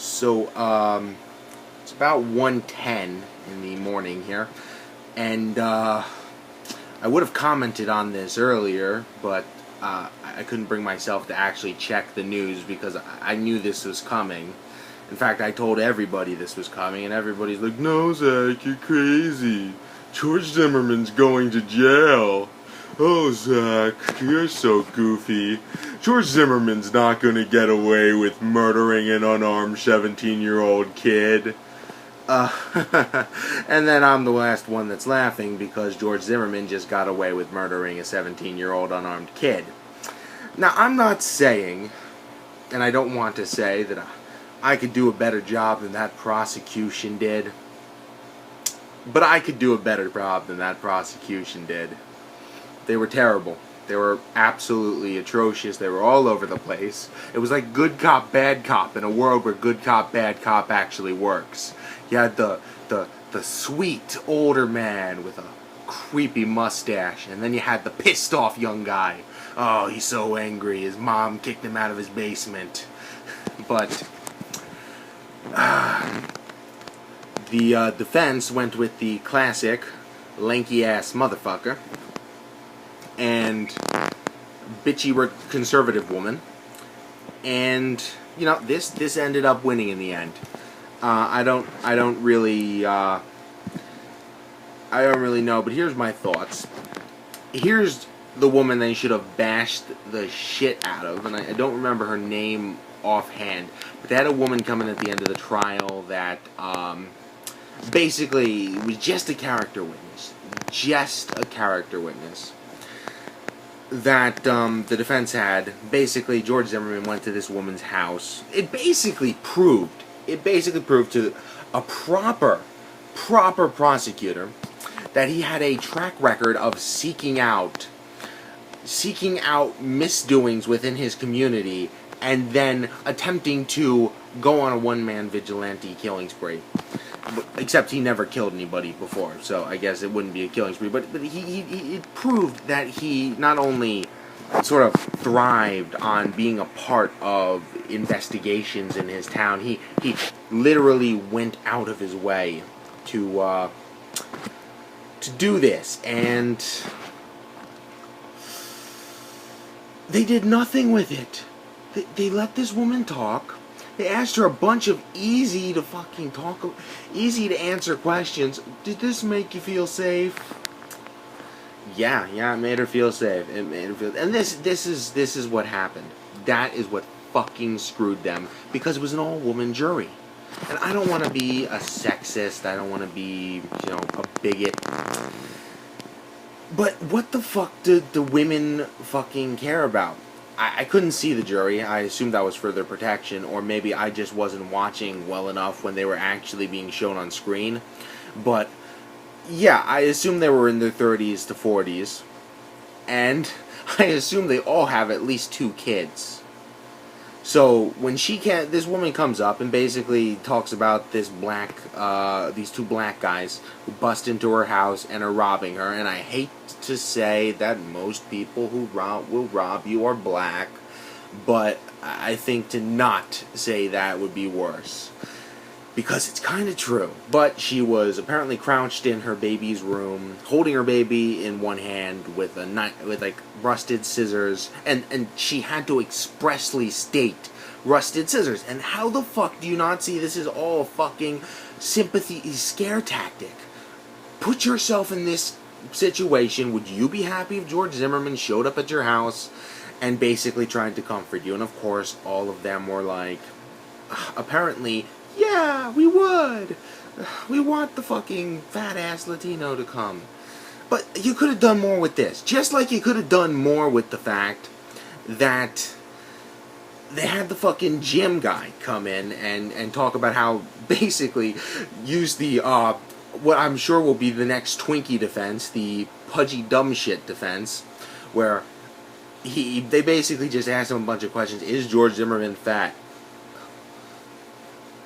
So, it's about 1:10 in the morning here, and I would have commented on this earlier, but I couldn't bring myself to actually check the news because I knew this was coming. In fact, I told everybody this was coming, and everybody's like, "No, Zach, you're crazy. George Zimmerman's going to jail." "Oh, Zach, you're so goofy. George Zimmerman's not going to get away with murdering an unarmed 17-year-old kid." And then I'm the last one that's laughing because George Zimmerman just got away with murdering a 17-year-old unarmed kid. Now, I'm not saying, and I don't want to say, that I could do a better job than that prosecution did, but I could do a better job than that prosecution did. They were terrible. They were absolutely atrocious. They were all over the place. It was like good cop, bad cop in a world where good cop, bad cop actually works. You had the sweet older man with a creepy mustache, and then you had the pissed off young guy. Oh, he's so angry. His mom kicked him out of his basement. But the defense went with the classic lanky ass motherfucker and bitchy conservative woman, and this ended up winning in the end. I don't really know, but here's my thoughts. Here's the woman they should have bashed the shit out of, and I don't remember her name offhand, but they had a woman come in at the end of the trial that basically was just a character witness. That the defense had. Basically, George Zimmerman went to this woman's house. It basically proved to a proper prosecutor that he had a track record of seeking out misdoings within his community and then attempting to go on a one-man vigilante killing spree. Except he never killed anybody before, so I guess it wouldn't be a killing spree. But he proved that he not only sort of thrived on being a part of investigations in his town, he literally went out of his way to do this, and they did nothing with it. They let this woman talk. They asked her a bunch of easy to answer questions. Did this make you feel safe? Yeah, it made her feel safe. It made her feel, and this is what happened. That is what fucking screwed them, because it was an all-woman jury. And I don't want to be a sexist. I don't want to be, a bigot. But what the fuck did the women fucking care about? I couldn't see the jury. I assumed that was for their protection, or maybe I just wasn't watching well enough when they were actually being shown on screen. But yeah, I assume they were in their 30s to 40s, and I assume they all have at least 2 kids. So when this woman comes up and basically talks about these 2 black guys who bust into her house and are robbing her, and I hate to say that most people who will rob you are black, but I think to not say that would be worse, because it's kind of true. But she was apparently crouched in her baby's room, holding her baby in one hand with a knife, with like rusted scissors, and she had to expressly state rusted scissors. And how the fuck do you not see this is all fucking sympathy scare tactic? Put yourself in this situation. Would you be happy if George Zimmerman showed up at your house and basically tried to comfort you? And of course, all of them were like, apparently, yeah, we would. We want the fucking fat-ass Latino to come. But you could have done more with this. Just like you could have done more with the fact that they had the fucking gym guy come in and talk about how basically use the, what I'm sure will be the next Twinkie defense, the pudgy dumb shit defense, where they basically just asked him a bunch of questions. Is George Zimmerman fat?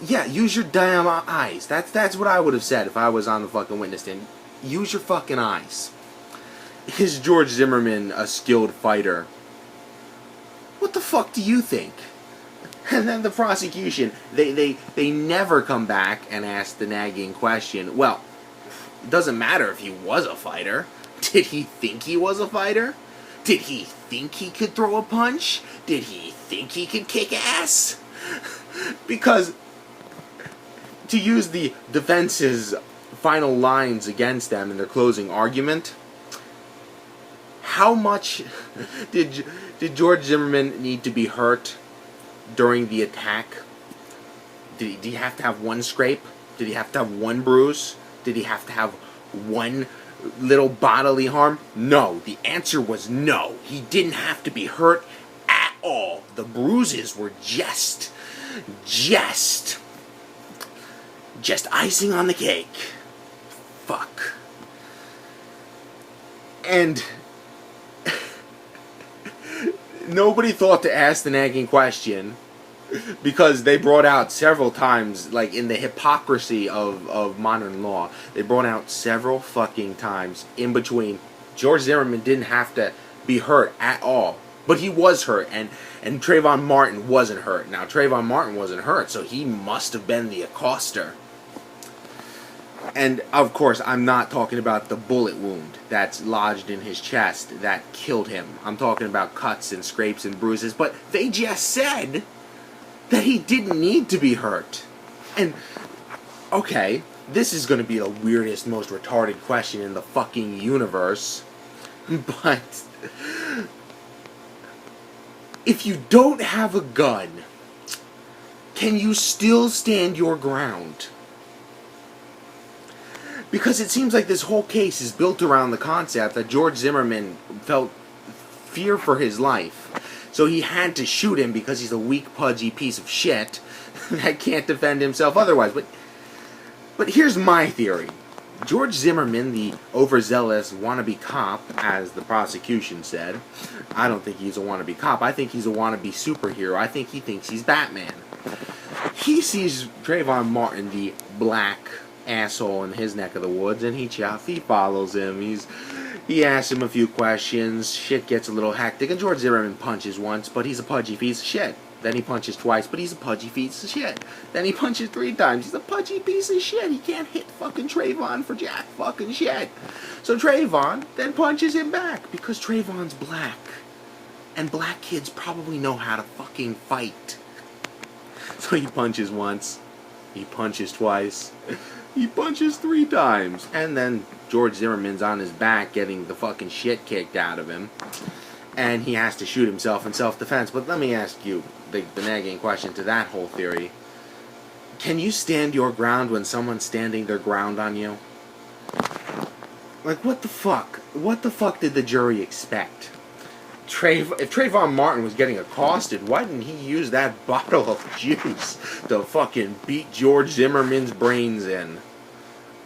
Yeah, use your damn eyes. That's what I would have said if I was on the fucking witness stand. Use your fucking eyes. Is George Zimmerman a skilled fighter? What the fuck do you think? And then the prosecution, they never come back and ask the nagging question, well, it doesn't matter if he was a fighter. Did he think he was a fighter? Did he think he could throw a punch? Did he think he could kick ass? Because, to use the defense's final lines against them in their closing argument, how much did George Zimmerman need to be hurt during the attack? Did he have to have one scrape? Did he have to have one bruise? Did he have to have one little bodily harm? No. The answer was no. He didn't have to be hurt at all. The bruises were just icing on the cake. Fuck. And nobody thought to ask the nagging question, because they brought out several times, like in the hypocrisy of modern law, they brought out several fucking times in between. George Zimmerman didn't have to be hurt at all, but he was hurt, and Trayvon Martin wasn't hurt. Now, Trayvon Martin wasn't hurt, so he must have been the accoster. And, of course, I'm not talking about the bullet wound that's lodged in his chest that killed him. I'm talking about cuts and scrapes and bruises, but they just said that he didn't need to be hurt. And, okay, this is going to be the weirdest, most retarded question in the fucking universe, but if you don't have a gun, can you still stand your ground? Because it seems like this whole case is built around the concept that George Zimmerman felt fear for his life. So he had to shoot him because he's a weak, pudgy piece of shit that can't defend himself otherwise. But here's my theory. George Zimmerman, the overzealous wannabe cop, as the prosecution said, I don't think he's a wannabe cop. I think he's a wannabe superhero. I think he thinks he's Batman. He sees Trayvon Martin, the black asshole in his neck of the woods, and he follows him. He asks him a few questions. Shit gets a little hectic, and George Zimmerman punches once, but he's a pudgy piece of shit. Then he punches twice, but he's a pudgy piece of shit. Then he punches 3 times. He's a pudgy piece of shit. He can't hit fucking Trayvon for jack fucking shit. So Trayvon then punches him back because Trayvon's black. And black kids probably know how to fucking fight. So he punches once. He punches twice. He punches 3 times. And then George Zimmerman's on his back getting the fucking shit kicked out of him. And he has to shoot himself in self-defense. But let me ask you the nagging question to that whole theory. Can you stand your ground when someone's standing their ground on you? Like, what the fuck? What the fuck did the jury expect? If Trayvon Martin was getting accosted, why didn't he use that bottle of juice to fucking beat George Zimmerman's brains in?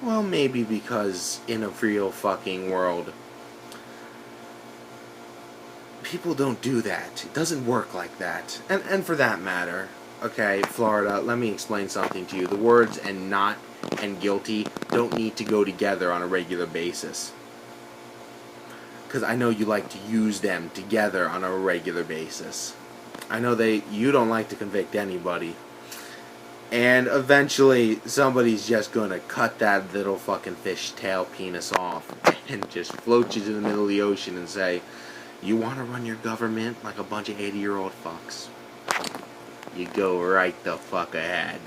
Well, maybe because in a real fucking world, people don't do that. It doesn't work like that. And for that matter, okay, Florida, let me explain something to you. The words "and not" and "guilty" don't need to go together on a regular basis. Because I know you like to use them together on a regular basis. I know you don't like to convict anybody. And eventually, somebody's just going to cut that little fucking fishtail penis off and just float you to the middle of the ocean and say, you want to run your government like a bunch of 80-year-old fucks? You go right the fuck ahead.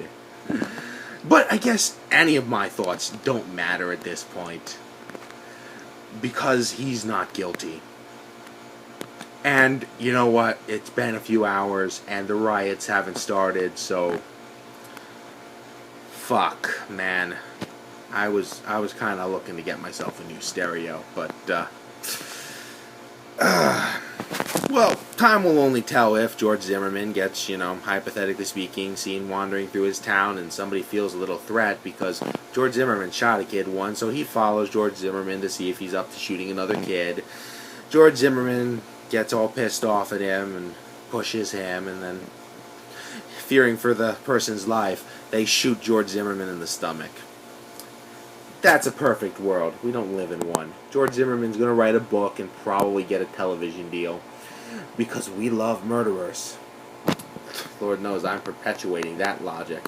But I guess any of my thoughts don't matter at this point. Because he's not guilty. And you know what? It's been a few hours and the riots haven't started, so fuck, man. I was kind of looking to get myself a new stereo, but well, time will only tell if George Zimmerman gets, hypothetically speaking, seen wandering through his town and somebody feels a little threat because George Zimmerman shot a kid once, so he follows George Zimmerman to see if he's up to shooting another kid. George Zimmerman gets all pissed off at him and pushes him, and then, fearing for the person's life, they shoot George Zimmerman in the stomach. That's a perfect world. We don't live in one. George Zimmerman's going to write a book and probably get a television deal. Because we love murderers. Lord knows I'm perpetuating that logic.